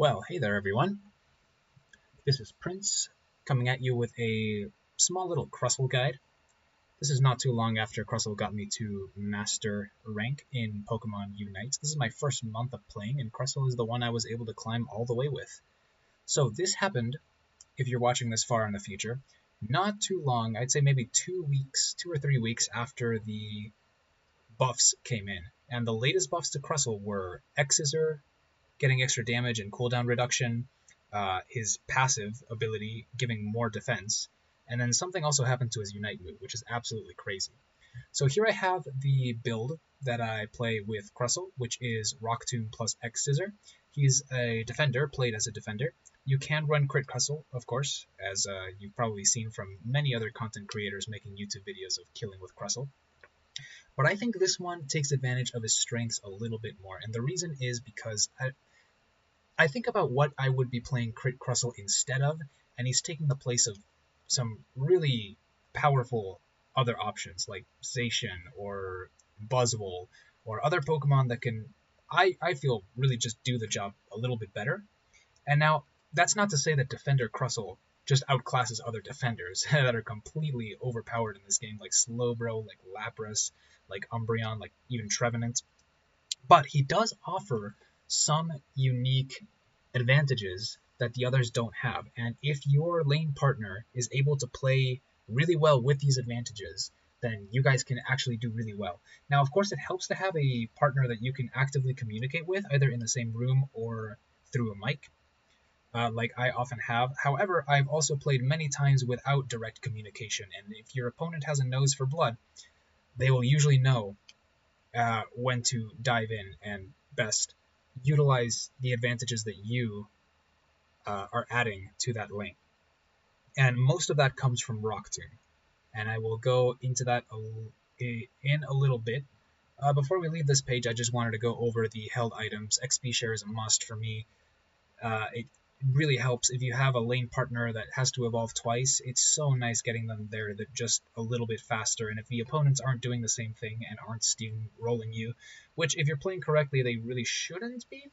Well, hey there everyone. This is Prince, coming at you with a small little Crustle guide. This is not too long after Crustle got me to Master rank in Pokemon Unite. This is my first month of playing, and Crustle is the one I was able to climb all the way with. So this happened, if you're watching this far in the future, not too long, I'd say maybe 2 or 3 weeks after the buffs came in. And the latest buffs to Crustle were X-Scissor, getting extra damage and cooldown reduction, his passive ability giving more defense, and then something also happened to his Unite move, which is absolutely crazy. So here I have the build that I play with Crustle, which is Rock Tomb plus X-Scissor. He's a defender, played as a defender. You can run Crit Crustle, of course, as you've probably seen from many other content creators making YouTube videos of killing with Crustle. But I think this one takes advantage of his strengths a little bit more, and the reason is because I think about what I would be playing Crit Crustle instead of, and he's taking the place of some really powerful other options like Zacian or Buzzwole or other Pokemon that can, I feel, really just do the job a little bit better. And now, that's not to say that Defender Crustle just outclasses other defenders that are completely overpowered in this game, like Slowbro, like Lapras, like Umbreon, like even Trevenant. But he does offer some unique advantages that the others don't have. And if your lane partner is able to play really well with these advantages, then you guys can actually do really well. Now, of course, it helps to have a partner that you can actively communicate with, either in the same room or through a mic, like I often have. However, I've also played many times without direct communication, and if your opponent has a nose for blood, they will usually know when to dive in and best utilize the advantages that you are adding to that lane. And most of that comes from Rock Tomb. And I will go into that in a little bit. Before we leave this page, I just wanted to go over the held items. XP share is a must for me. It really helps if you have a lane partner that has to evolve twice. It's so nice getting them there that just a little bit faster, and if the opponents aren't doing the same thing and aren't steamrolling you, which if you're playing correctly they really shouldn't be,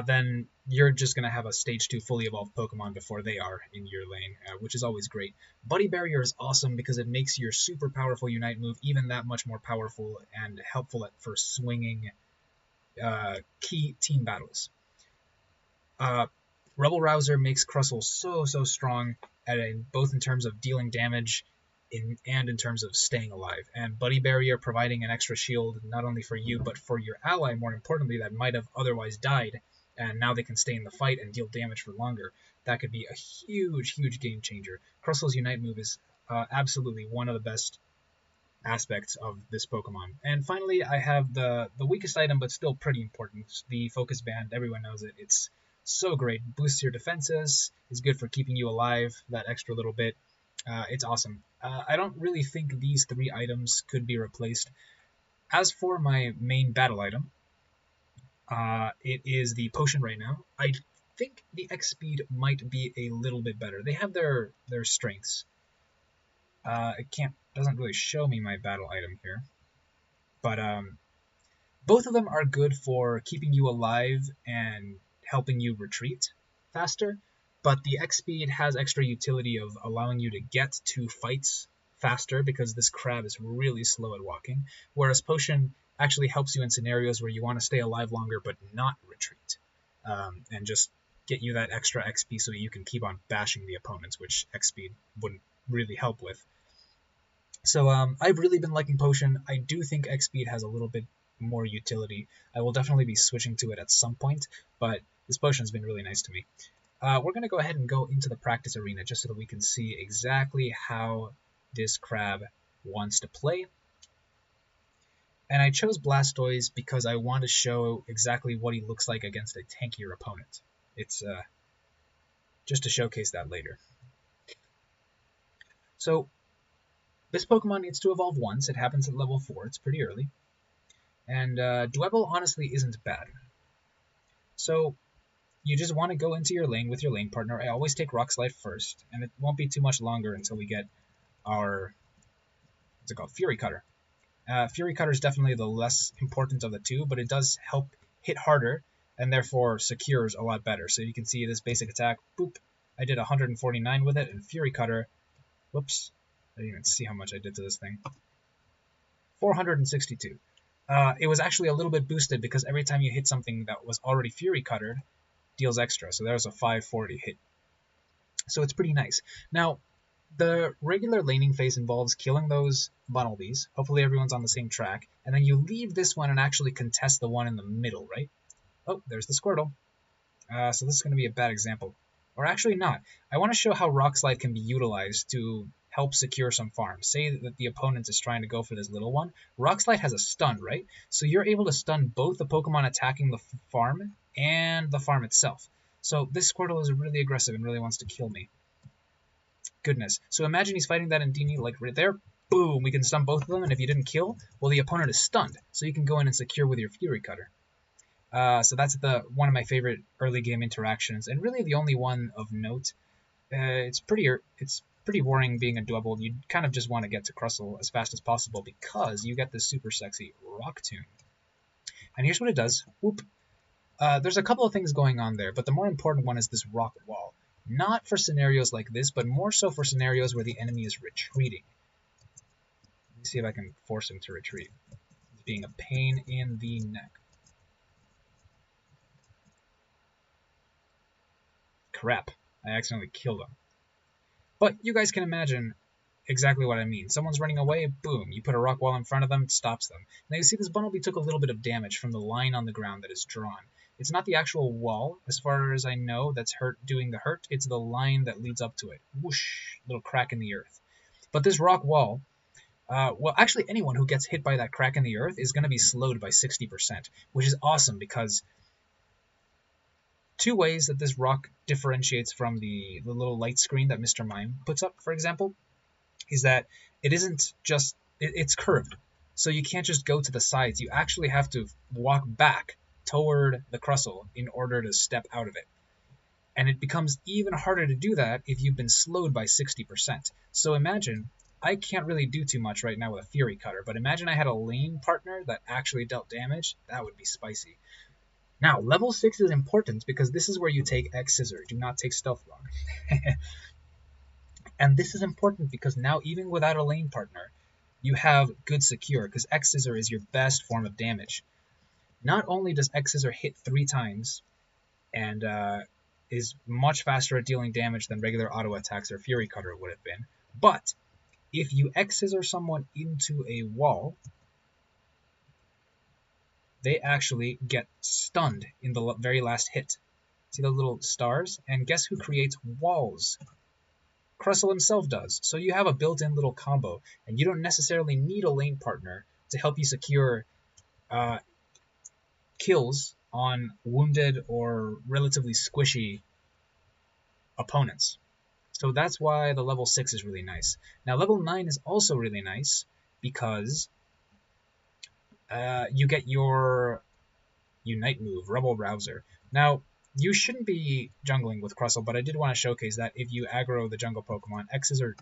then you're just going to have a stage 2 fully evolved Pokemon before they are in your lane, which is always great. Buddy Barrier is awesome because it makes your super powerful Unite move even that much more powerful and helpful for swinging key team battles. Rebel Rouser makes Crustle so strong, both in terms of dealing damage and in terms of staying alive. And Buddy Barrier providing an extra shield not only for you but for your ally, more importantly, that might have otherwise died, and now they can stay in the fight and deal damage for longer. That could be a huge game changer. Crustle's Unite move is absolutely one of the best aspects of this Pokemon. And finally, I have the weakest item, but still pretty important, the Focus Band. Everyone knows it. It's so great. Boosts your defenses. Is good for keeping you alive that extra little bit. It's awesome. I don't really think these 3 items could be replaced. As for my main battle item, it is the potion right now. I think the X-Speed might be a little bit better. They have their strengths. It doesn't really show me my battle item here, but both of them are good for keeping you alive and helping you retreat faster, but the X-Speed has extra utility of allowing you to get to fights faster because this crab is really slow at walking, whereas Potion actually helps you in scenarios where you want to stay alive longer but not retreat, and just get you that extra XP so you can keep on bashing the opponents, which X-Speed wouldn't really help with. So I've really been liking Potion. I do think X-Speed has a little bit more utility. I will definitely be switching to it at some point, but this Potion's been really nice to me. We're going to go ahead and go into the practice arena just so that we can see exactly how this crab wants to play. And I chose Blastoise because I want to show exactly what he looks like against a tankier opponent. It's just to showcase that later. So this Pokemon needs to evolve once. It happens at level 4. It's pretty early. And Dwebble honestly isn't bad. So you just want to go into your lane with your lane partner. I always take Rock Slide first, and it won't be too much longer until we get our, what's it called, Fury Cutter. Fury Cutter is definitely the less important of the two, but it does help hit harder and therefore secures a lot better. So you can see this basic attack, boop, I did 149 with it, and Fury Cutter, whoops, I didn't even see how much I did to this thing. 462. It was actually a little bit boosted because every time you hit something that was already Fury Cuttered, deals extra. So there's a 540 hit. So it's pretty nice. Now, the regular laning phase involves killing those Bunnelbees. Hopefully everyone's on the same track. And then you leave this one and actually contest the one in the middle, right? Oh, there's the Squirtle. So this is going to be a bad example. Or actually not. I want to show how Rock Slide can be utilized to help secure some farms. Say that the opponent is trying to go for this little one. Rock Slide has a stun, right? So you're able to stun both the Pokemon attacking the farm and the farm itself. So this Squirtle is really aggressive and really wants to kill me. Goodness. So imagine he's fighting that Indini, like right there. Boom! We can stun both of them, and if you didn't kill, well, the opponent is stunned. So you can go in and secure with your Fury Cutter. So that's one of my favorite early game interactions, and really the only one of note. It's pretty boring being a double. You kind of just want to get to Crustle as fast as possible because you get this super sexy Rock Tomb. And here's what it does. Whoop. There's a couple of things going on there, but the more important one is this Rock Wall. Not for scenarios like this, but more so for scenarios where the enemy is retreating. Let me see if I can force him to retreat. He's being a pain in the neck. Crap, I accidentally killed him. But you guys can imagine exactly what I mean. Someone's running away, boom, you put a rock wall in front of them, it stops them. Now you see this Bunnelby took a little bit of damage from the line on the ground that is drawn. It's not the actual wall, as far as I know, that's doing the hurt. It's the line that leads up to it. Whoosh, little crack in the earth. But this rock wall, well, actually anyone who gets hit by that crack in the earth is going to be slowed by 60%, which is awesome because two ways that this rock differentiates from the little light screen that Mr. Mime puts up, for example, is that it isn't just, it's curved. So you can't just go to the sides. You actually have to walk back toward the Crustle in order to step out of it. And it becomes even harder to do that if you've been slowed by 60%. So imagine, I can't really do too much right now with a Fury Cutter, but imagine I had a lane partner that actually dealt damage. That would be spicy. Now, level 6 is important because this is where you take X Scissor. Do not take Stealth Rock. And this is important because now, even without a lane partner, you have good secure because X Scissor is your best form of damage. Not only does X Scissor hit 3 times and is much faster at dealing damage than regular auto attacks or Fury Cutter would have been, but if you X Scissor someone into a wall, they actually get stunned in the very last hit. See the little stars? And guess who creates walls? Crustle himself does. So you have a built-in little combo, and you don't necessarily need a lane partner to help you secure kills on wounded or relatively squishy opponents. So that's why the level 6 is really nice. Now level 9 is also really nice because you get your Unite move, Rebel Rouser. Now, you shouldn't be jungling with Crustle, but I did want to showcase that if you aggro the jungle Pokemon, X Scissor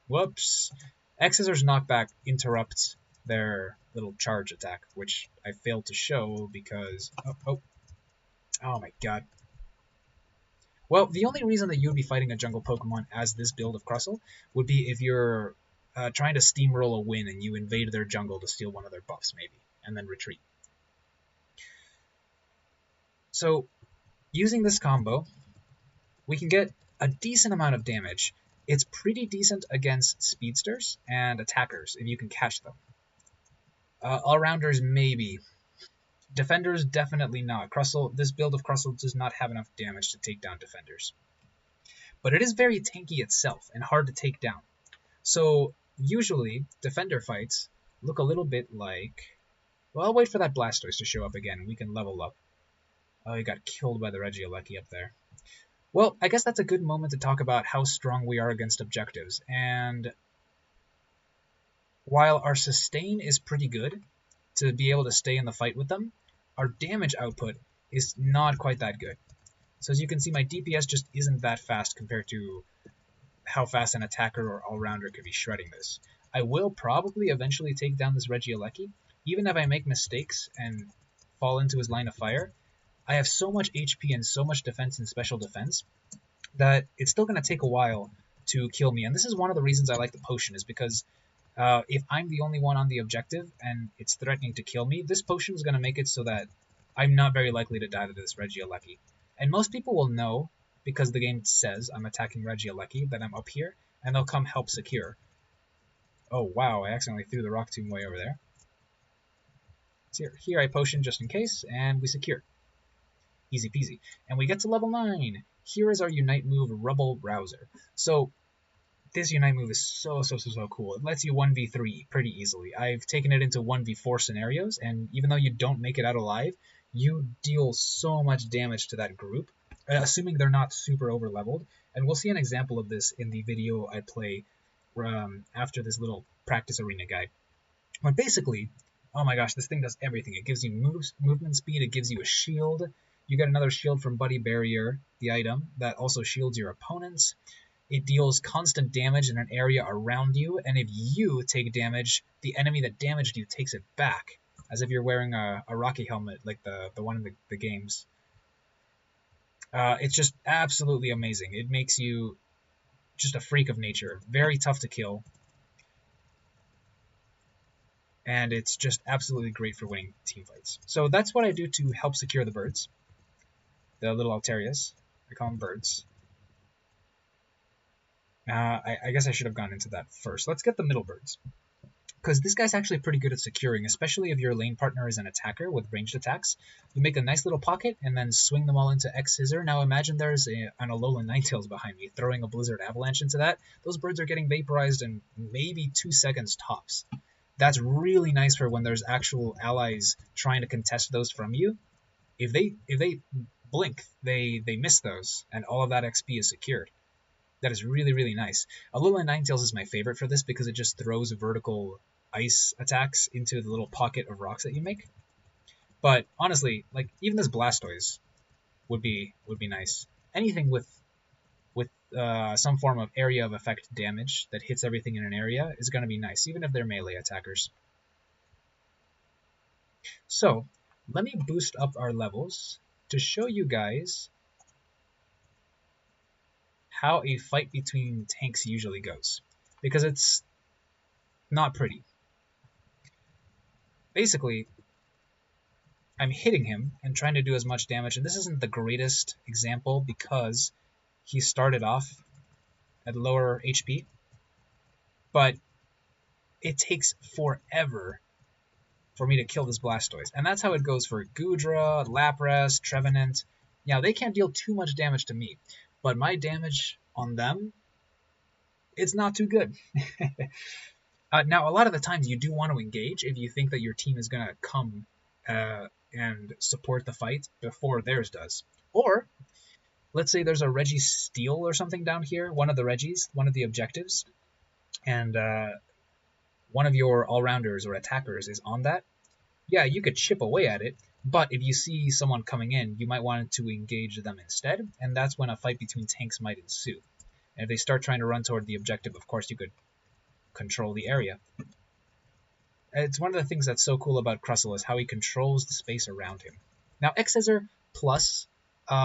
Scissors knockback interrupts their little charge attack, which I failed to show because... Oh my god. Well, the only reason that you would be fighting a jungle Pokemon as this build of Crustle would be if you're trying to steamroll a win and you invade their jungle to steal one of their buffs, maybe, and then retreat. So, using this combo, we can get a decent amount of damage. It's pretty decent against speedsters and attackers, if you can catch them. All-rounders, maybe. Defenders, definitely not. This build of Crustle does not have enough damage to take down defenders. But it is very tanky itself, and hard to take down. So, usually, defender fights look a little bit like... Well, I'll wait for that Blastoise to show up again, and we can level up. Oh, he got killed by the Regieleki up there. Well, I guess that's a good moment to talk about how strong we are against objectives. And while our sustain is pretty good to be able to stay in the fight with them, our damage output is not quite that good. So as you can see, my DPS just isn't that fast compared to how fast an attacker or all-rounder could be shredding this. I will probably eventually take down this Regieleki, even if I make mistakes and fall into his line of fire. I have so much HP and so much defense and special defense that it's still going to take a while to kill me. And this is one of the reasons I like the potion, is because if I'm the only one on the objective and it's threatening to kill me, this potion is going to make it so that I'm not very likely to die to this Regieleki. And most people will know, because the game says I'm attacking Regieleki, that I'm up here, and they'll come help secure. Oh wow, I accidentally threw the Rock Tomb way over there. So here I potion just in case, and we secure. Easy peasy. And we get to level 9. Here is our Unite move, Rubble Rouser. So this Unite move is so cool. It lets you 1v3 pretty easily. I've taken it into 1v4 scenarios, and even though you don't make it out alive, you deal so much damage to that group, assuming they're not super over-leveled. And we'll see an example of this in the video I play after this little practice arena guide. But basically, oh my gosh, this thing does everything. It gives you movement speed, it gives you a shield. You get another shield from Buddy Barrier, the item, that also shields your opponents. It deals constant damage in an area around you, and if you take damage, the enemy that damaged you takes it back, as if you're wearing a Rocky helmet, like the one in the games. It's just absolutely amazing. It makes you just a freak of nature. Very tough to kill. And it's just absolutely great for winning team fights. So that's what I do to help secure the birds. The little Alterius. I call them birds. I guess I should have gone into that first. Let's get the middle birds. Because this guy's actually pretty good at securing, especially if your lane partner is an attacker with ranged attacks. You make a nice little pocket and then swing them all into X-Scissor. Now imagine there's an Alolan Ninetales behind me, throwing a Blizzard Avalanche into that. Those birds are getting vaporized in maybe 2 seconds tops. That's really nice for when there's actual allies trying to contest those from you. If they blink, they miss those, and all of that XP is secured. That is really nice. Alolan Ninetales is my favorite for this because it just throws vertical ice attacks into the little pocket of rocks that you make. But honestly, like even this Blastoise would be nice. Anything with some form of area of effect damage that hits everything in an area is going to be nice, even if they're melee attackers. So, let me boost up our levels to show you guys how a fight between tanks usually goes, because it's not pretty. Basically, I'm hitting him and trying to do as much damage, and this isn't the greatest example because he started off at lower HP, but it takes forever for me to kill this Blastoise. And that's how it goes for Goodra, Lapras, Trevenant. Now, they can't deal too much damage to me, but my damage on them, it's not too good. Now, a lot of the times you do want to engage if you think that your team is going to come and support the fight before theirs does. Or, let's say there's a Registeel or something down here, one of the Regis, one of the objectives, and one of your all-rounders or attackers is on that. Yeah, you could chip away at it, but if you see someone coming in, you might want to engage them instead, and that's when a fight between tanks might ensue. And if they start trying to run toward the objective, of course you could control the area. It's one of the things that's so cool about Crustle is how he controls the space around him. Now, X-Scissor Plus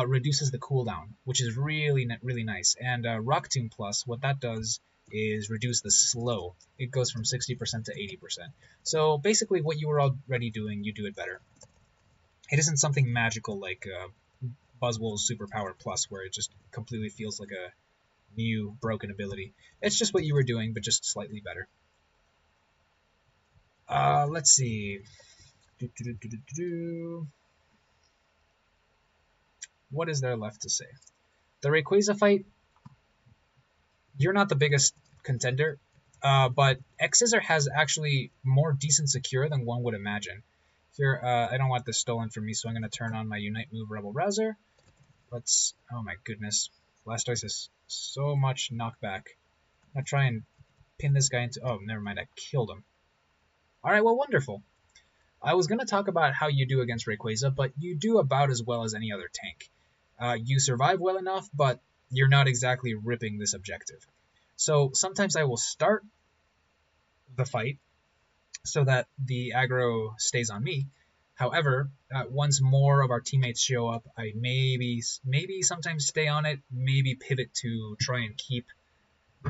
reduces the cooldown, which is really nice. And Rock Tomb Plus, what that does is reduce the slow. It goes from 60% to 80%. So basically what you were already doing, you do it better. It isn't something magical like Buzzwole's Superpower Plus, where it just completely feels like a new broken ability. It's just what you were doing, but just slightly better. Let's see. What is there left to say? The Rayquaza fight, you're not the biggest contender, but X-Scissor has actually more decent secure than one would imagine. Here, I don't want this stolen from me, so I'm going to turn on my Unite move, Rebel Rouser. Let's, oh my goodness, Blastoise has so much knockback. I'm going to try and pin this guy into, oh, never mind, I killed him. Alright, well, wonderful. I was going to talk about how you do against Rayquaza, but you do about as well as any other tank. You survive well enough, but you're not exactly ripping this objective. So sometimes I will start the fight so that the aggro stays on me. However, once more of our teammates show up, I maybe sometimes stay on it, maybe pivot to try and keep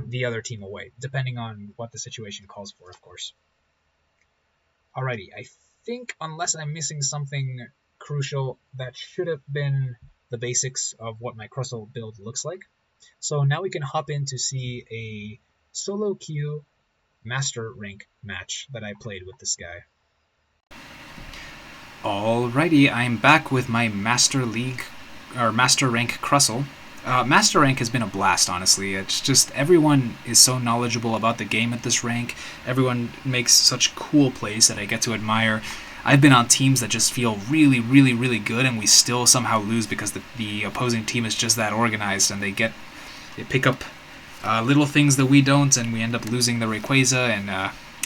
the other team away, depending on what the situation calls for, of course. Alrighty, I think unless I'm missing something crucial, that should have been the basics of what my Crustle build looks like. So now we can hop in to see a solo queue master rank match that I played with this guy. Alrighty, I'm back with my Master League, or Master Rank Crustle. Master Rank has been a blast, honestly. It's just, everyone is so knowledgeable about the game at this rank. Everyone makes such cool plays that I get to admire. I've been on teams that just feel really, really, really good, and we still somehow lose because the opposing team is just that organized, and they pick up little things that we don't, and we end up losing the Rayquaza, and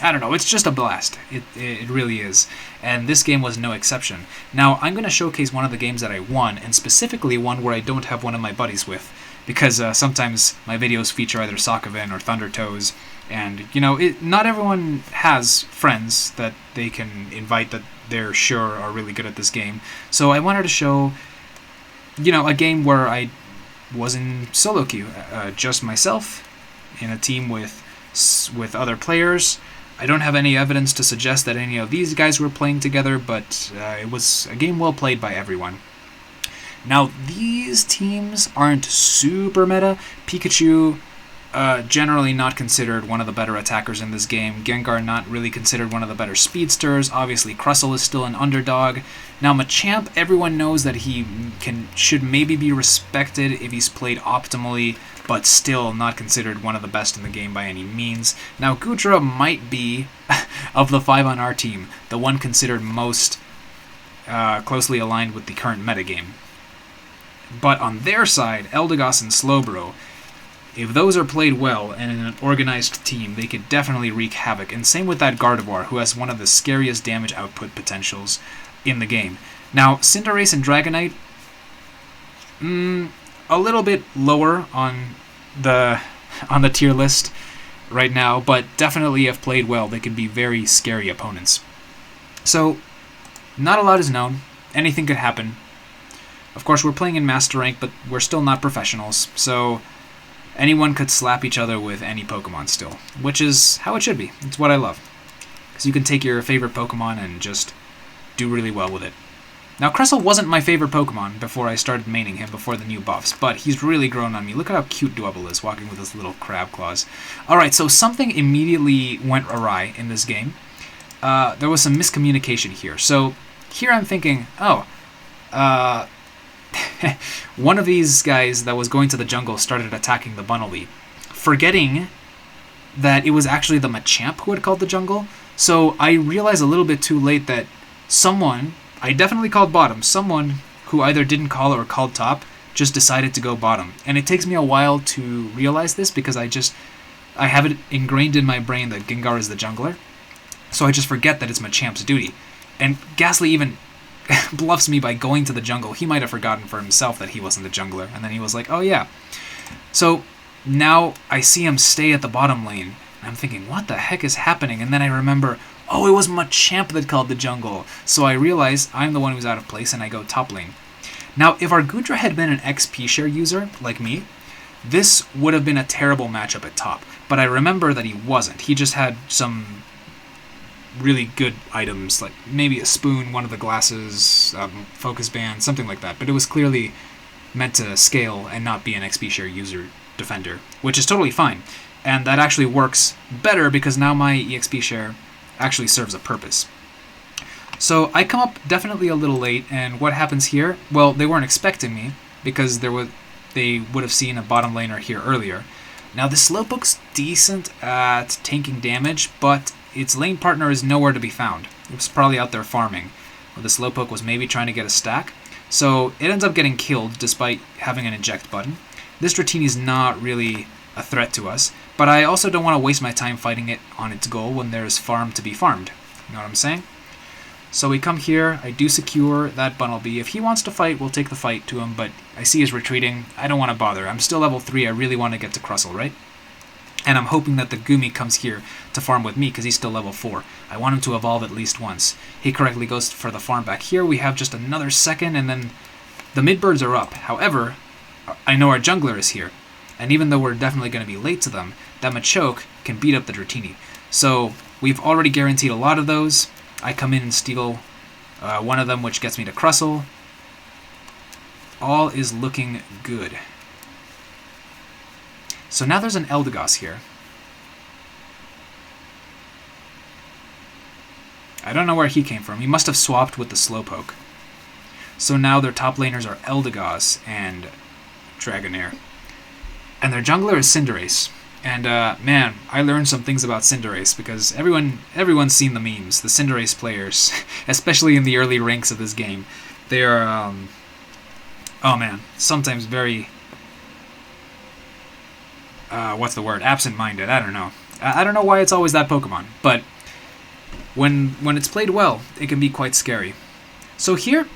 I don't know, it's just a blast. It really is. And this game was no exception. Now, I'm going to showcase one of the games that I won, and specifically one where I don't have one of my buddies with, because sometimes my videos feature either Sockavin or Thundertoes, and, you know, not everyone has friends that they can invite that they're sure are really good at this game. So I wanted to show, you know, a game where I was in solo queue, just myself, in a team with other players. I don't have any evidence to suggest that any of these guys were playing together, but it was a game well played by everyone. Now, these teams aren't super meta. Pikachu, generally not considered one of the better attackers in this game. Gengar, not really considered one of the better speedsters. Obviously, Crustle is still an underdog. Now, Machamp, everyone knows that he should maybe be respected if he's played optimally, but still not considered one of the best in the game by any means. Now, Goodra might be, of the 5 on our team, the one considered most closely aligned with the current metagame. But on their side, Eldegoss and Slowbro, if those are played well and in an organized team, they could definitely wreak havoc. And same with that Gardevoir, who has one of the scariest damage output potentials in the game. Now, Cinderace and Dragonite, a little bit lower on the tier list right now, but definitely if played well, they can be very scary opponents. So, not a lot is known. Anything could happen. Of course, we're playing in Master Rank, but we're still not professionals, so anyone could slap each other with any Pokemon still, which is how it should be. It's what I love. Because you can take your favorite Pokemon and just do really well with it. Now, Crustle wasn't my favorite Pokemon before I started maining him before the new buffs, but he's really grown on me. Look at how cute Dwebble is, walking with his little crab claws. Alright, so something immediately went awry in this game. There was some miscommunication here. So, here I'm thinking, one of these guys that was going to the jungle started attacking the Bunnelby, forgetting that it was actually the Machamp who had called the jungle. So I realized a little bit too late that someone, I definitely called bottom, someone who either didn't call or called top just decided to go bottom. And it takes me a while to realize this because I have it ingrained in my brain that Gengar is the jungler. So I just forget that it's Machamp's duty. And Ghastly even bluffs me by going to the jungle. He might have forgotten for himself that he wasn't the jungler, and then he was like, oh yeah. So now I see him stay at the bottom lane, and I'm thinking, what the heck is happening? And then I remember, oh, it was Machamp that called the jungle. So I realize I'm the one who's out of place, and I go top lane. Now, if our Goodra had been an XP share user, like me, this would have been a terrible matchup at top. But I remember that he wasn't. He just had some really good items, like maybe a spoon, one of the glasses, focus band, something like that. But it was clearly meant to scale and not be an XP share user defender, which is totally fine. And that actually works better because now my EXP share actually serves a purpose. So I come up definitely a little late, and what happens here? Well, they weren't expecting me because they would have seen a bottom laner here earlier. Now the Slowpoke's decent at tanking damage, but its lane partner is nowhere to be found. It was probably out there farming. Well, the Slowpoke was maybe trying to get a stack, so it ends up getting killed despite having an eject button. This Dratini is not really a threat to us, but I also don't want to waste my time fighting it on its goal when there's farm to be farmed. You know what I'm saying? So we come here, I do secure that Bunnelby. If he wants to fight, we'll take the fight to him, but I see he's retreating. I don't want to bother. I'm still level 3, I really want to get to Crustle, right? And I'm hoping that the Gumi comes here to farm with me because he's still level 4. I want him to evolve at least once. He correctly goes for the farm back here. We have just another second, and then the mid-birds are up. However, I know our jungler is here. And even though we're definitely going to be late to them, that Machoke can beat up the Dratini. So we've already guaranteed a lot of those. I come in and steal one of them, which gets me to Crustle. All is looking good. So now there's an Eldegoss here. I don't know where he came from. He must have swapped with the Slowpoke. So now their top laners are Eldegoss and Dragonair. And their jungler is Cinderace. And man, I learned some things about Cinderace because everyone's seen the memes. The Cinderace players, especially in the early ranks of this game, they are, oh man, sometimes very... what's the word? Absent-minded. I don't know. I don't know why it's always that Pokemon, but when it's played well, it can be quite scary. So here,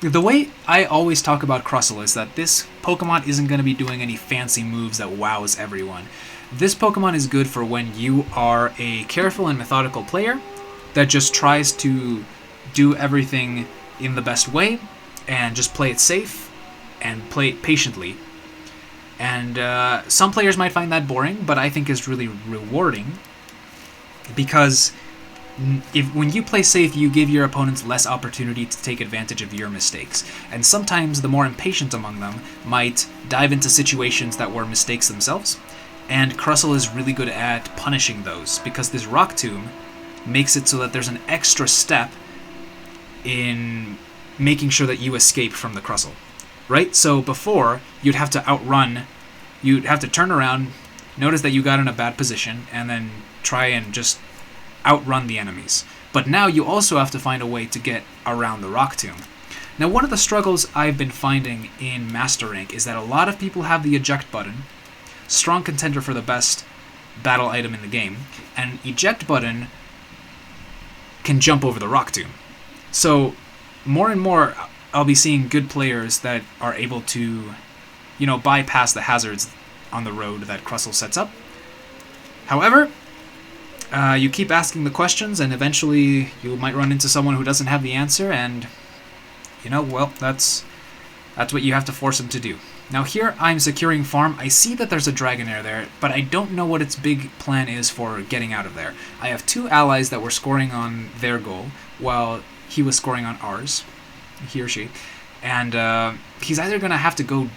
the way I always talk about Crustle is that this Pokemon isn't going to be doing any fancy moves that wows everyone. This Pokemon is good for when you are a careful and methodical player that just tries to do everything in the best way and just play it safe and play it patiently. And some players might find that boring, but I think is really rewarding because when you play safe, you give your opponents less opportunity to take advantage of your mistakes. And sometimes the more impatient among them might dive into situations that were mistakes themselves. And Crustle is really good at punishing those because this Rock Tomb makes it so that there's an extra step in making sure that you escape from the Crustle. Right? So before, you'd have to outrun, you'd have to turn around, notice that you got in a bad position, and then try and just outrun the enemies. But now you also have to find a way to get around the Rock Tomb. Now one of the struggles I've been finding in Master Rank is that a lot of people have the eject button, strong contender for the best battle item in the game, and eject button can jump over the Rock Tomb. So more and more I'll be seeing good players that are able to, bypass the hazards on the road that Crustle sets up. However, you keep asking the questions, and eventually you might run into someone who doesn't have the answer, and, well, that's what you have to force them to do. Now here, I'm securing farm. I see that there's a Dragonair there, but I don't know what its big plan is for getting out of there. I have two allies that were scoring on their goal, while he was scoring on ours. He or she, and he's either going to have to go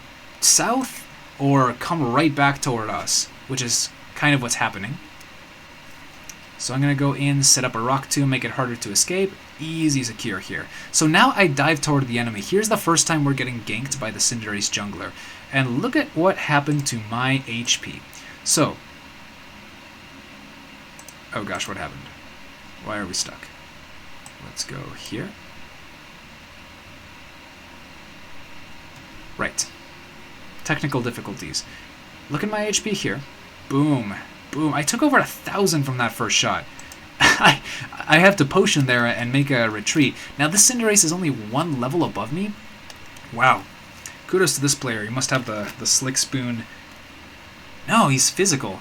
south or come right back toward us, which is kind of what's happening. So I'm going to go in, set up a Rock Tomb, make it harder to escape. Easy secure here. So now I dive toward the enemy. Here's the first time we're getting ganked by the Cinderace jungler. And look at what happened to my HP. So, oh gosh, what happened? Why are we stuck? Let's go here. Right. Technical difficulties. Look at my HP here. Boom. Boom. I took over 1,000 from that first shot. I have to potion there and make a retreat. Now this Cinderace is only one level above me. Wow. Kudos to this player. He must have the Slick Spoon. No, he's physical.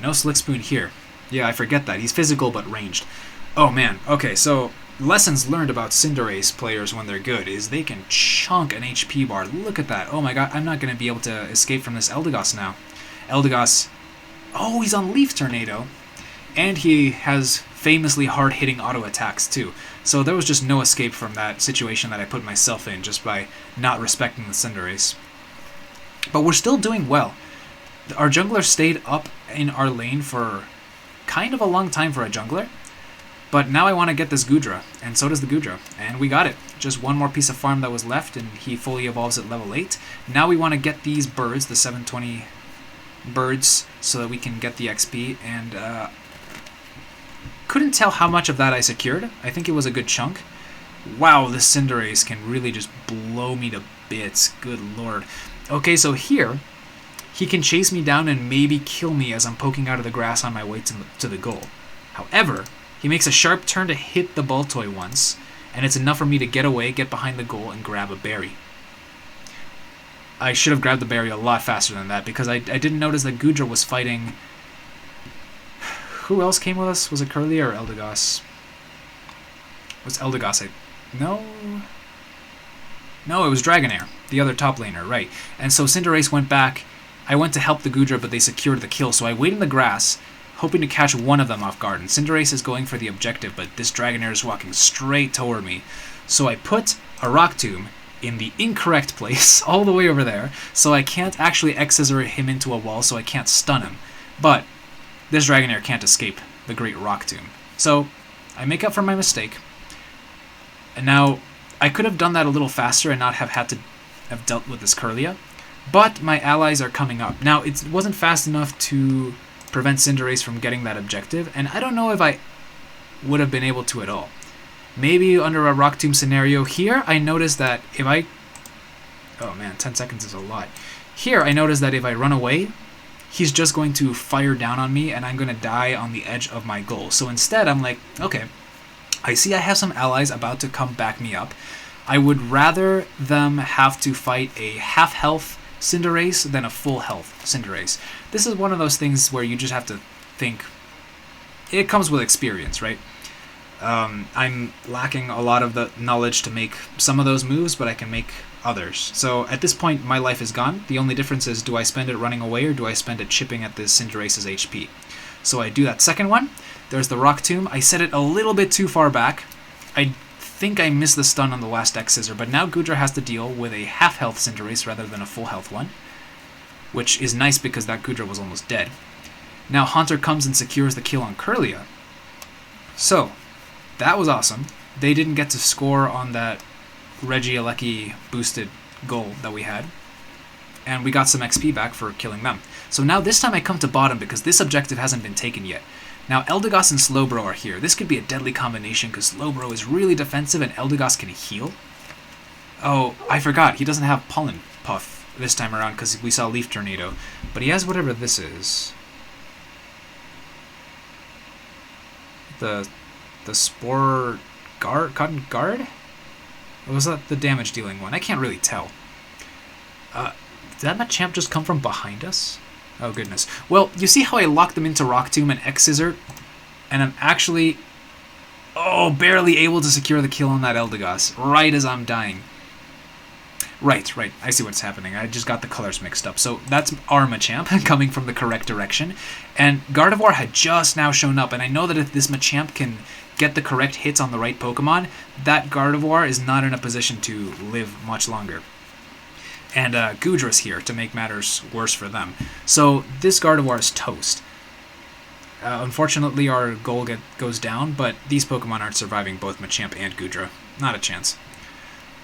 No Slick Spoon here. Yeah, I forget that. He's physical but ranged. Oh man. Okay, so lessons learned about Cinderace players when they're good is they can chunk an HP bar. Look at that. Oh my god, I'm not going to be able to escape from this Eldegoss now. Eldegoss, oh, he's on Leaf Tornado. And he has famously hard-hitting auto attacks too. So there was just no escape from that situation that I put myself in just by not respecting the Cinderace. But we're still doing well. Our jungler stayed up in our lane for kind of a long time for a jungler. But now I want to get this Goodra, and so does the Goodra. And we got it. Just one more piece of farm that was left, and he fully evolves at level 8. Now we want to get these birds, the 720 birds, so that we can get the XP. And couldn't tell how much of that I secured. I think it was a good chunk. Wow, this Cinderace can really just blow me to bits. Good lord. Okay, so here, he can chase me down and maybe kill me as I'm poking out of the grass on my way to the goal. However, he makes a sharp turn to hit the Baltoy once, and it's enough for me to get away, get behind the goal, and grab a berry. I should have grabbed the berry a lot faster than that, because I didn't notice that Goodra was fighting... Who else came with us? Was it Curly or Eldegoss? Was Eldegoss? No? No, it was Dragonair, the other top laner, right. And so Cinderace went back. I went to help the Goodra, but they secured the kill, so I wait in the grass, hoping to catch one of them off guard. And Cinderace is going for the objective, but this Dragonair is walking straight toward me. So I put a Rock Tomb in the incorrect place, all the way over there, so I can't actually X-Scissor him into a wall, so I can't stun him. But this Dragonair can't escape the Great Rock Tomb. So I make up for my mistake. And now, I could have done that a little faster and not have had to have dealt with this Kirlia, but my allies are coming up. Now, it wasn't fast enough to prevent Cinderace from getting that objective, and I don't know if I would have been able to at all. Maybe under a Rock Tomb scenario here, I noticed that if I... Oh man, 10 seconds is a lot. Here, I noticed that if I run away, he's just going to fire down on me, and I'm going to die on the edge of my goal. So instead, I'm like, okay, I see I have some allies about to come back me up. I would rather them have to fight a half-health Cinderace than a full-health Cinderace. This is one of those things where you just have to think. It comes with experience, right? I'm lacking a lot of the knowledge to make some of those moves, but I can make others. So at this point, my life is gone. The only difference is, do I spend it running away or do I spend it chipping at this Cinderace's HP? So I do that second one. There's the Rock Tomb. I set it a little bit too far back. I think I missed the stun on the last X-Scissor, but now Goodra has to deal with a half-health Cinderace rather than a full-health one, which is nice because that Goodra was almost dead. Now Haunter comes and secures the kill on Kirlia. So, that was awesome. They didn't get to score on that Regieleki boosted goal that we had, and we got some XP back for killing them. So now this time I come to bottom because this objective hasn't been taken yet. Now Eldegoss and Slowbro are here. This could be a deadly combination because Slowbro is really defensive and Eldegoss can heal. Oh, I forgot. He doesn't have Pollen Puff this time around because we saw Leaf Tornado. But he has whatever this is. The Spore Guard? Cotton Guard? Or was that the damage dealing one? I can't really tell. Did that Machamp just come from behind us? Oh goodness. Well, you see how I locked them into Rock Tomb and X-Scissor? And I'm actually, barely able to secure the kill on that Eldegoss, right as I'm dying. Right. I see what's happening. I just got the colors mixed up. So that's our Machamp coming from the correct direction. And Gardevoir had just now shown up, and I know that if this Machamp can get the correct hits on the right Pokemon, that Gardevoir is not in a position to live much longer. And Goodra's here to make matters worse for them. So this Gardevoir is toast. Unfortunately, our goal goes down, but these Pokemon aren't surviving both Machamp and Goodra. Not a chance.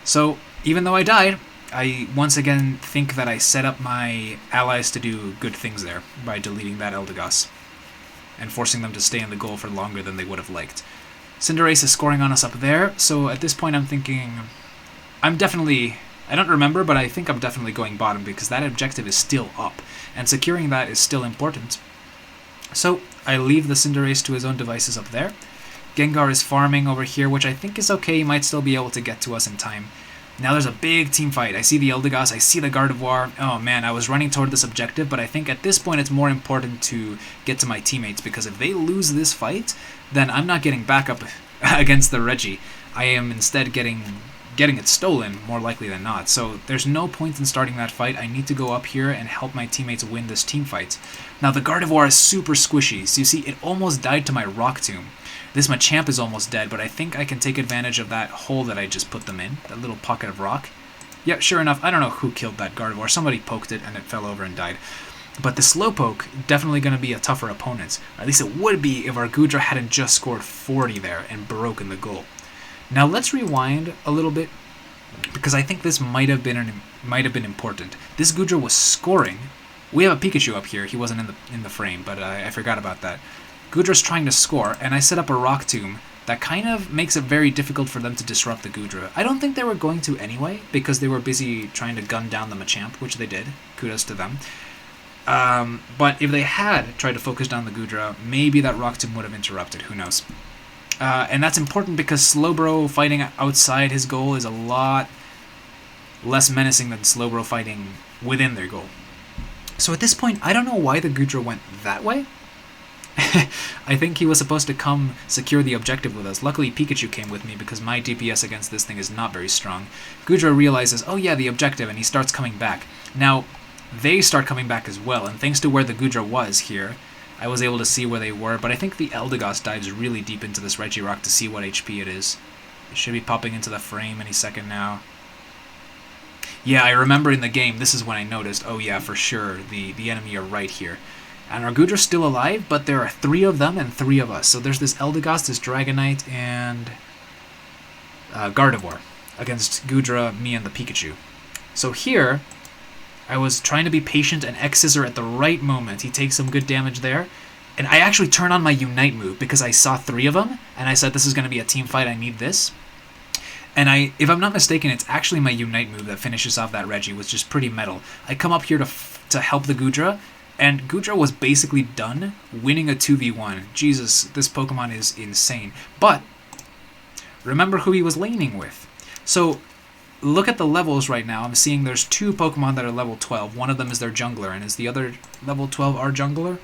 So, even though I died, I once again think that I set up my allies to do good things there by deleting that Eldegoss and forcing them to stay in the goal for longer than they would have liked. Cinderace is scoring on us up there, so at this point I'm thinking... I don't remember, but I think I'm definitely going bottom because that objective is still up, and securing that is still important. So, I leave the Cinderace to his own devices up there. Gengar is farming over here, which I think is okay. He might still be able to get to us in time. Now there's a big team fight. I see the Eldegoss, I see the Gardevoir. Oh man, I was running toward this objective, but I think at this point it's more important to get to my teammates, because if they lose this fight, then I'm not getting back up against the Reggie. I am instead getting it stolen, more likely than not. So there's no point in starting that fight. I need to go up here and help my teammates win this team fight. Now the Gardevoir is super squishy, so you see it almost died to my Rock Tomb. This Machamp is almost dead, but I think I can take advantage of that hole that I just put them in, that little pocket of rock. Yeah, sure enough, I don't know who killed that Gardevoir. Somebody poked it and it fell over and died. But the Slowpoke, definitely going to be a tougher opponent. Or at least it would be if our Goodra hadn't just scored 40 there and broken the goal. Now let's rewind a little bit, because I think this might have been important. This Goodra was scoring. We have a Pikachu up here. He wasn't in the frame, but I forgot about that. Goodra's trying to score, and I set up a Rock Tomb that kind of makes it very difficult for them to disrupt the Goodra. I don't think they were going to anyway, because they were busy trying to gun down the Machamp, which they did. Kudos to them. But if they had tried to focus down the Goodra, maybe that Rock Tomb would have interrupted. Who knows? And that's important because Slowbro fighting outside his goal is a lot less menacing than Slowbro fighting within their goal. So at this point, I don't know why the Goodra went that way. I think he was supposed to come secure the objective with us. Luckily, Pikachu came with me because my DPS against this thing is not very strong. Goodra realizes, oh yeah, the objective, and he starts coming back. Now, they start coming back as well, and thanks to where the Goodra was here, I was able to see where they were, but I think the Eldegoss dives really deep into this Regirock to see what HP it is. It should be popping into the frame any second now. Yeah, I remember in the game, this is when I noticed, oh yeah, for sure, the enemy are right here. And our Goodra's still alive, but there are 3 of them and 3 of us. So there's this Eldegoss, this Dragonite, and Gardevoir against Goodra, me, and the Pikachu. So here, I was trying to be patient and X-Scissor at the right moment. He takes some good damage there. And I actually turn on my Unite move because I saw 3 of them, and I said this is going to be a team fight, I need this. And if I'm not mistaken, it's actually my Unite move that finishes off that Reggie, which is pretty metal. I come up here to help the Goodra, and Goodra was basically done winning a 2v1. Jesus, this Pokemon is insane. But remember who he was laning with. So look at the levels right now. I'm seeing there's 2 Pokemon that are level 12. One of them is their jungler, and is the other level 12 our jungler?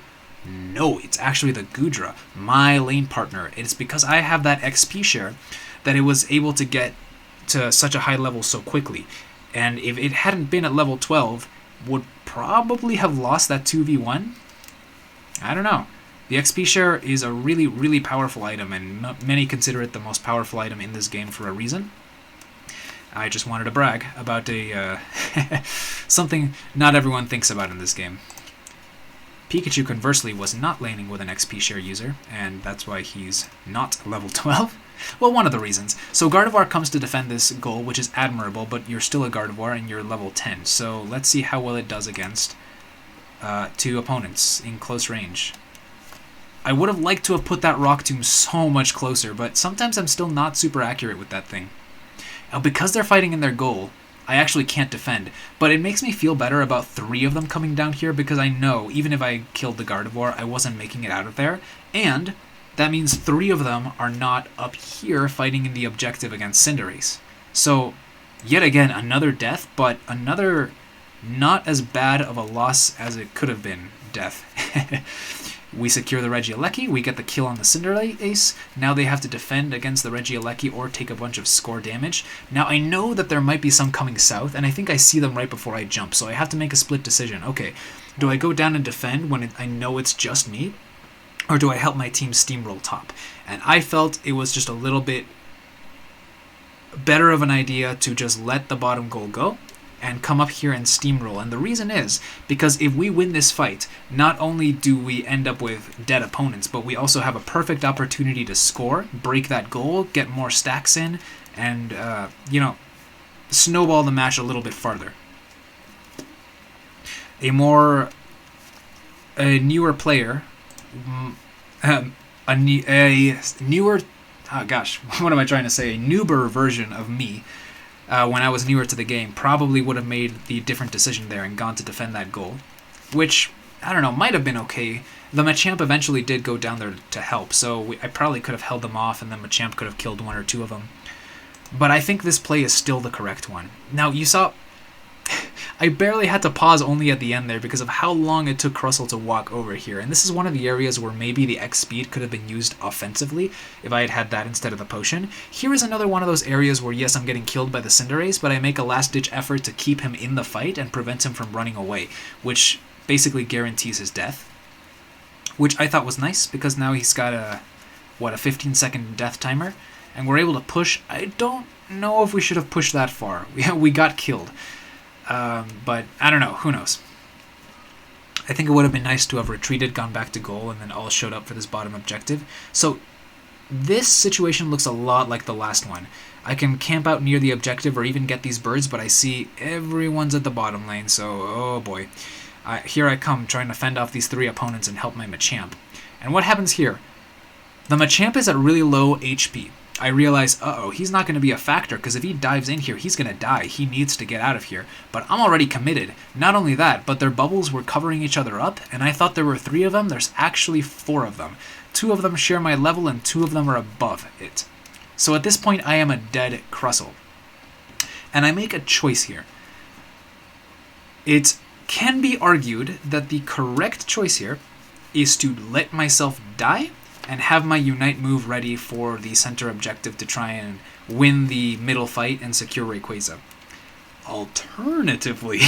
No, it's actually the Goodra, my lane partner. It's because I have that XP share that it was able to get to such a high level so quickly. And if it hadn't been at level 12, would probably have lost that 2v1? I don't know. The XP share is a really, really powerful item, and many consider it the most powerful item in this game for a reason. I just wanted to brag about something not everyone thinks about in this game. Pikachu, conversely, was not laning with an XP share user, and that's why he's not level 12. Well, one of the reasons. So Gardevoir comes to defend this goal, which is admirable, but you're still a Gardevoir and you're level 10. So let's see how well it does against 2 opponents in close range. I would have liked to have put that Rock Tomb so much closer, but sometimes I'm still not super accurate with that thing. Now, because they're fighting in their goal, I actually can't defend, but it makes me feel better about 3 of them coming down here because I know, even if I killed the Gardevoir, I wasn't making it out of there, and that means 3 of them are not up here fighting in the objective against Cinderace. So, yet again, another death, but another not as bad of a loss as it could have been death. We secure the Regieleki, we get the kill on the Cinderace. Now they have to defend against the Regieleki or take a bunch of score damage. Now I know that there might be some coming south, and I think I see them right before I jump, so I have to make a split decision. Okay, do I go down and defend when I know it's just me? Or do I help my team steamroll top? And I felt it was just a little bit better of an idea to just let the bottom goal go and come up here and steamroll. And the reason is because if we win this fight, not only do we end up with dead opponents, but we also have a perfect opportunity to score, break that goal, get more stacks in, and, snowball the match a little bit farther. A newer player, a newer, what am I trying to say? A newer version of me, when I was newer to the game, probably would have made the different decision there and gone to defend that goal, which, I don't know, might have been okay. The Machamp eventually did go down there to help, so I probably could have held them off, and then Machamp could have killed 1 or 2 of them. But I think this play is still the correct one. Now, you saw, I barely had to pause only at the end there because of how long it took Crustle to walk over here. And this is one of the areas where maybe the X speed could have been used offensively if I had had that instead of the potion. Here is another one of those areas where, yes, I'm getting killed by the Cinderace, but I make a last-ditch effort to keep him in the fight and prevent him from running away, which basically guarantees his death. Which I thought was nice because now he's got a 15-second death timer, and we're able to push. I don't know if we should have pushed that far. We got killed. But I don't know, who knows. I think it would have been nice to have retreated, gone back to goal, and then all showed up for this bottom objective. So this situation looks a lot like the last one. I can camp out near the objective or even get these birds, but I see everyone's at the bottom lane, so oh boy. Here I come trying to fend off these 3 opponents and help my Machamp. And what happens here? The Machamp is at really low HP. I realize, he's not going to be a factor, because if he dives in here, he's going to die. He needs to get out of here. But I'm already committed. Not only that, but their bubbles were covering each other up, and I thought there were 3 of them. There's actually 4 of them. 2 of them share my level, and 2 of them are above it. So at this point, I am a dead Crustle. And I make a choice here. It can be argued that the correct choice here is to let myself die and have my Unite move ready for the center objective to try and win the middle fight and secure Rayquaza. Alternatively,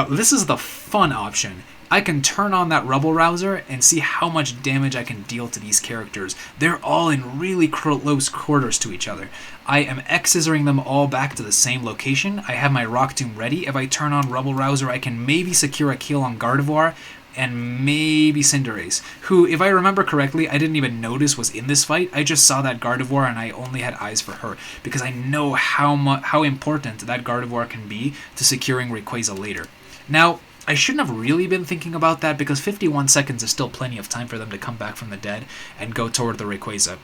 this is the fun option. I can turn on that Rubble Rouser and see how much damage I can deal to these characters. They're all in really close quarters to each other. I am X-scissoring them all back to the same location. I have my Rock Tomb ready. If I turn on Rubble Rouser, I can maybe secure a kill on Gardevoir and maybe Cinderace, who, if I remember correctly, I didn't even notice was in this fight. I just saw that Gardevoir and I only had eyes for her, because I know how important that Gardevoir can be to securing Rayquaza later. Now, I shouldn't have really been thinking about that, because 51 seconds is still plenty of time for them to come back from the dead and go toward the Rayquaza.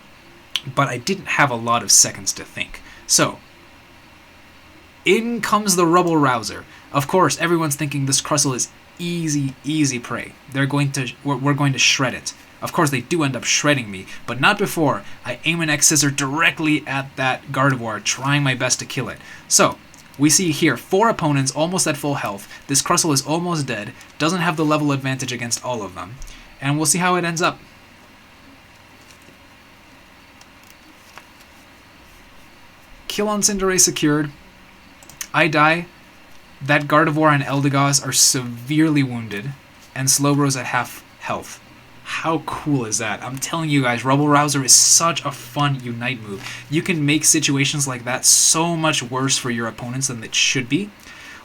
But I didn't have a lot of seconds to think. So, in comes the Rubble Rouser. Of course, everyone's thinking this Crustle is easy prey. We're going to shred it. Of course, they do end up shredding me, but not before I aim an X-Scissor directly at that Gardevoir, trying my best to kill it. So, we see here 4 opponents almost at full health. This Crustle is almost dead, doesn't have the level advantage against all of them, and we'll see how it ends up. Kill on Cinderace secured. I die. That Gardevoir and Eldegoss are severely wounded, and Slowbro's at half health. How cool is that? I'm telling you guys, Rubble Rouser is such a fun Unite move. You can make situations like that so much worse for your opponents than it should be.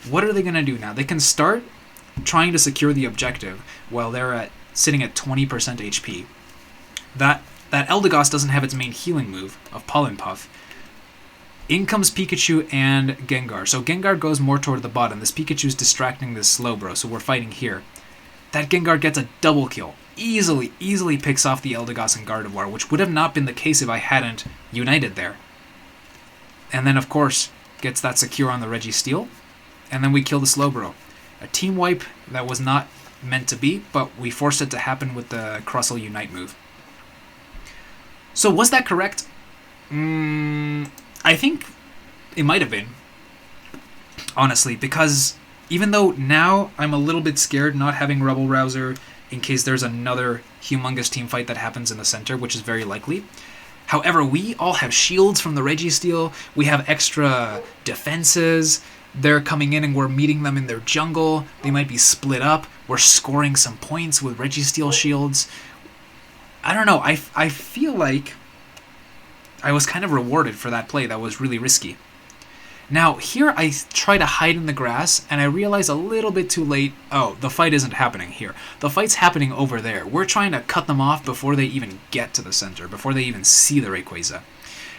What are they going to do now? They can start trying to secure the objective while they're sitting at 20% HP. That Eldegoss doesn't have its main healing move of Pollen Puff. In comes Pikachu and Gengar. So Gengar goes more toward the bottom. This Pikachu's distracting this Slowbro, so we're fighting here. That Gengar gets a double kill. Easily picks off the Eldegoss and Gardevoir, which would have not been the case if I hadn't united there. And then, of course, gets that secure on the Registeel. And then we kill the Slowbro. A team wipe that was not meant to be, but we forced it to happen with the Crustle Unite move. So was that correct? I think it might have been, honestly, because even though now I'm a little bit scared not having Rubble Rouser in case there's another humongous team fight that happens in the center, which is very likely. However, we all have shields from the Registeel, we have extra defenses, they're coming in and we're meeting them in their jungle, they might be split up, we're scoring some points with Registeel shields. I don't know, I feel like I was kind of rewarded for that play that was really risky. Now, here I try to hide in the grass, and I realize a little bit too late, oh, the fight isn't happening here. The fight's happening over there. We're trying to cut them off before they even get to the center, before they even see the Rayquaza.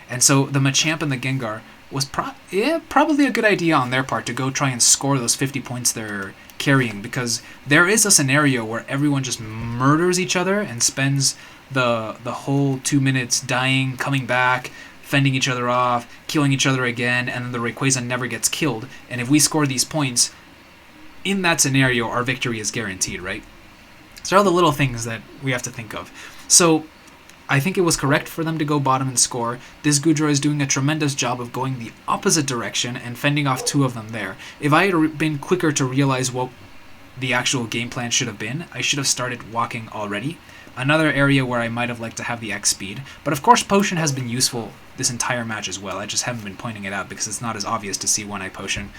And so the Machamp and the Gengar was probably a good idea on their part to go try and score those 50 points they're carrying, because there is a scenario where everyone just murders each other and spends the whole 2 minutes dying, coming back, fending each other off, killing each other again, and then the Rayquaza never gets killed. And if we score these points, in that scenario, our victory is guaranteed, right? So all the little things that we have to think of. So I think it was correct for them to go bottom and score. This Goodra is doing a tremendous job of going the opposite direction and fending off 2 of them there. If I had been quicker to realize what the actual game plan should have been, I should have started walking already. Another area where I might have liked to have the X speed. But of course Potion has been useful this entire match as well. I just haven't been pointing it out because it's not as obvious to see when I Potion.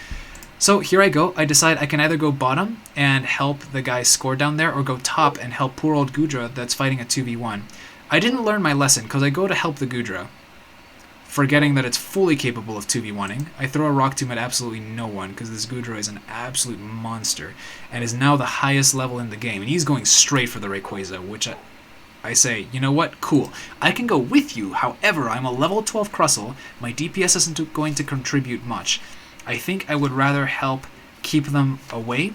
So here I go. I decide I can either go bottom and help the guy score down there, or go top and help poor old Goodra that's fighting a 2v1. I didn't learn my lesson because I go to help the Goodra, forgetting that it's fully capable of 2v1ing. I throw a Rock Tomb at absolutely no one because this Goodra is an absolute monster and is now the highest level in the game. And he's going straight for the Rayquaza, which I say, you know what? Cool. I can go with you. However, I'm a level 12 Crustle. My DPS isn't going to contribute much. I think I would rather help keep them away.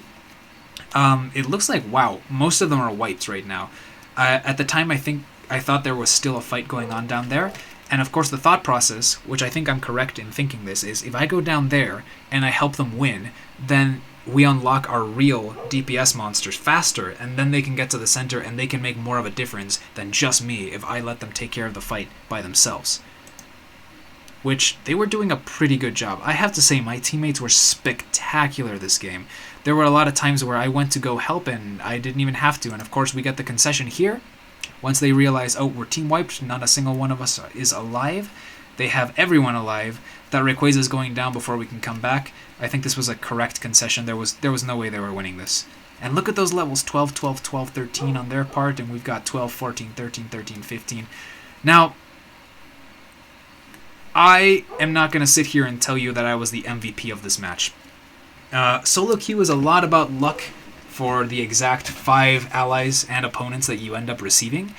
It looks like, wow, most of them are wipes right now. At the time, I thought there was still a fight going on down there. And of course the thought process, which I think I'm correct in thinking this, is if I go down there and I help them win, then we unlock our real DPS monsters faster, and then they can get to the center and they can make more of a difference than just me if I let them take care of the fight by themselves. which they were doing a pretty good job. I have to say, my teammates were spectacular this game. There were a lot of times where I went to go help and I didn't even have to, and of course we get the concession here. Once they realize, oh, we're team wiped, not a single one of us is alive, they have everyone alive, that Rayquaza is going down before we can come back. I think this was a correct concession. There was no way they were winning this. And look at those levels, 12, 12, 12, 13 on their part, and we've got 12, 14, 13, 13, 15. Now, I am not going to sit here and tell you that I was the MVP of this match. Solo queue is a lot about luck for the exact 5 allies and opponents that you end up receiving.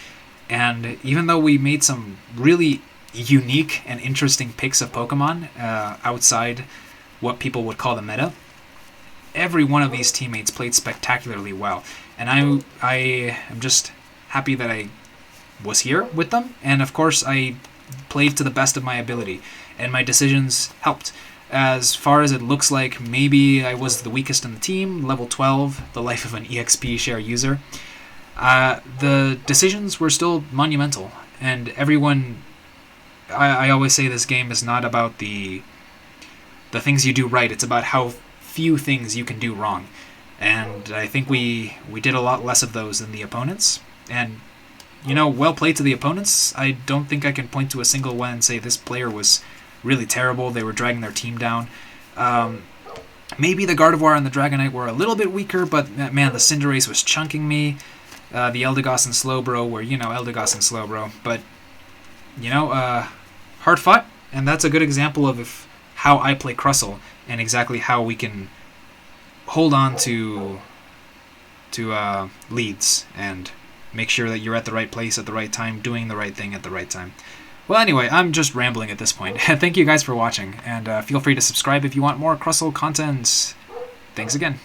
And even though we made some really unique and interesting picks of Pokemon outside what people would call the meta, every one of these teammates played spectacularly well. And I am just happy that I was here with them. And of course, I played to the best of my ability. And my decisions helped. As far as it looks like, maybe I was the weakest in the team, level 12, the life of an EXP share user. The decisions were still monumental, and everyone... I always say this game is not about the things you do right, it's about how few things you can do wrong. And I think we did a lot less of those than the opponents. And, you know, well played to the opponents. I don't think I can point to a single one and say this player was really terrible. They were dragging their team down. Maybe the Gardevoir and the Dragonite were a little bit weaker, but man, the Cinderace was chunking me. The Eldegoss and Slowbro were, Eldegoss and Slowbro. But, hard fought, and that's a good example of how I play Crustle and exactly how we can hold on to leads and make sure that you're at the right place at the right time, doing the right thing at the right time. Well, anyway, I'm just rambling at this point. Thank you guys for watching, and feel free to subscribe if you want more Crustle content. Thanks again.